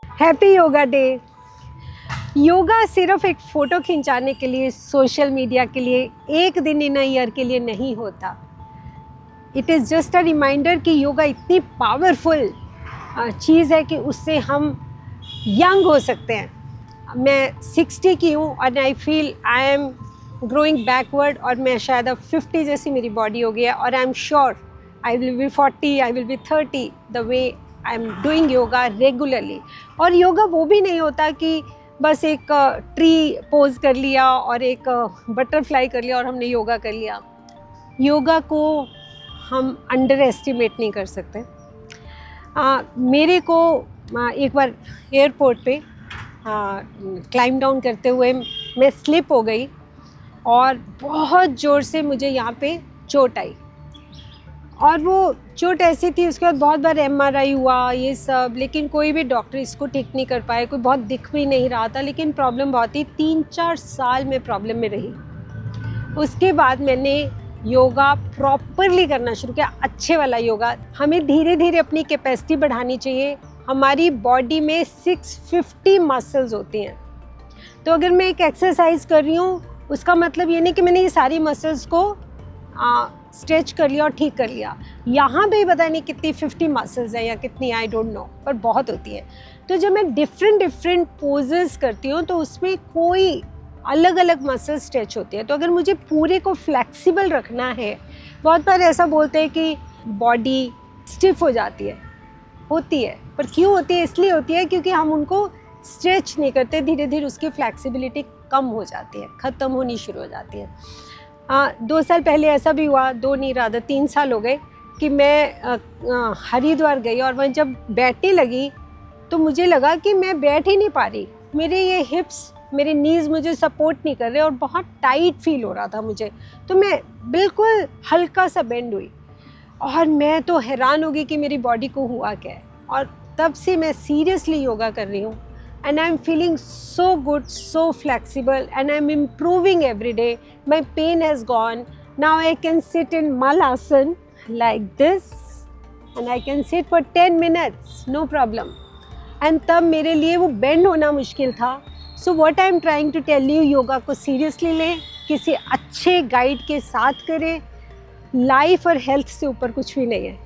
Happy yoga day. Yoga सिर्फ एक photo खिंचाने के लिए, सोशल मीडिया के लिए, एक दिन इन अ ईयर के लिए नहीं होता। It is just a reminder कि योगा इतनी पावरफुल चीज़ है कि उससे हम यंग हो सकते हैं। मैं 60 की हूँ और I feel I am growing backward, और मैं शायद अब 50 जैसी मेरी बॉडी हो गई है, और I am sure I will be 40, I will be 30 the way I am doing yoga regularly. और योगा वो भी नहीं होता कि बस एक ट्री पोज कर लिया और एक बटरफ्लाई कर लिया और हमने योगा कर लिया। योगा को हम अंडर एस्टिमेट नहीं कर सकते। मेरे को एक बार एयरपोर्ट पे क्लाइम डाउन करते हुए मैं स्लिप हो गई और बहुत ज़ोर से मुझे यहाँ पे चोट आई, और वो चोट ऐसी थी, उसके बाद बहुत बार MRI हुआ ये सब, लेकिन कोई भी डॉक्टर इसको ठीक नहीं कर पाए। कोई बहुत दिख भी नहीं रहा था, लेकिन प्रॉब्लम बहुत थी। 3-4 साल में प्रॉब्लम में रही। उसके बाद मैंने योगा प्रॉपरली करना शुरू किया, अच्छे वाला योगा। हमें धीरे धीरे अपनी कैपेसिटी बढ़ानी चाहिए। हमारी बॉडी में 650 मसल्स होती हैं, तो अगर मैं एक एक्सरसाइज कर रही हूँ उसका मतलब ये नहीं कि मैंने ये सारी मसल्स को स्ट्रेच कर लिया और ठीक कर लिया। यहाँ पे पता नहीं कितनी 50 मसल्स हैं या कितनी, आई डोंट नो, पर बहुत होती है। तो जब मैं डिफरेंट पोजेस करती हूँ तो उसमें कोई अलग अलग मसल स्ट्रेच होती है। तो अगर मुझे पूरे को फ्लेक्सिबल रखना है, बहुत बार ऐसा बोलते हैं कि बॉडी स्टिफ हो जाती है, होती है, पर क्यों होती है? इसलिए होती है क्योंकि हम उनको स्ट्रेच नहीं करते। धीरे धीरे उसकी फ्लेक्सिबिलिटी कम हो जाती है, ख़त्म होनी शुरू हो जाती है। 2 साल पहले ऐसा भी हुआ, 2 नहीं रहा था 3 साल हो गए कि मैं हरिद्वार गई, और वहाँ जब बैठने लगी तो मुझे लगा कि मैं बैठ ही नहीं पा रही। मेरे ये हिप्स, मेरे नीज़ मुझे सपोर्ट नहीं कर रहे और बहुत टाइट फील हो रहा था मुझे। तो मैं बिल्कुल हल्का सा बेंड हुई और मैं तो हैरान हो गई कि मेरी बॉडी को हुआ क्या है। और तब से मैं सीरियसली योगा कर रही हूँ, and I'm feeling so good, so flexible, and I'm improving every day. My pain has gone. Now I can sit in Malasana like this, and I can sit for 10 minutes, no problem. And तब मेरे लिए वो bend होना मुश्किल था। So what I'm trying to tell you, yoga को seriously लें, किसी अच्छे गाइड के साथ करें। लाइफ और हेल्थ से ऊपर कुछ भी नहीं है।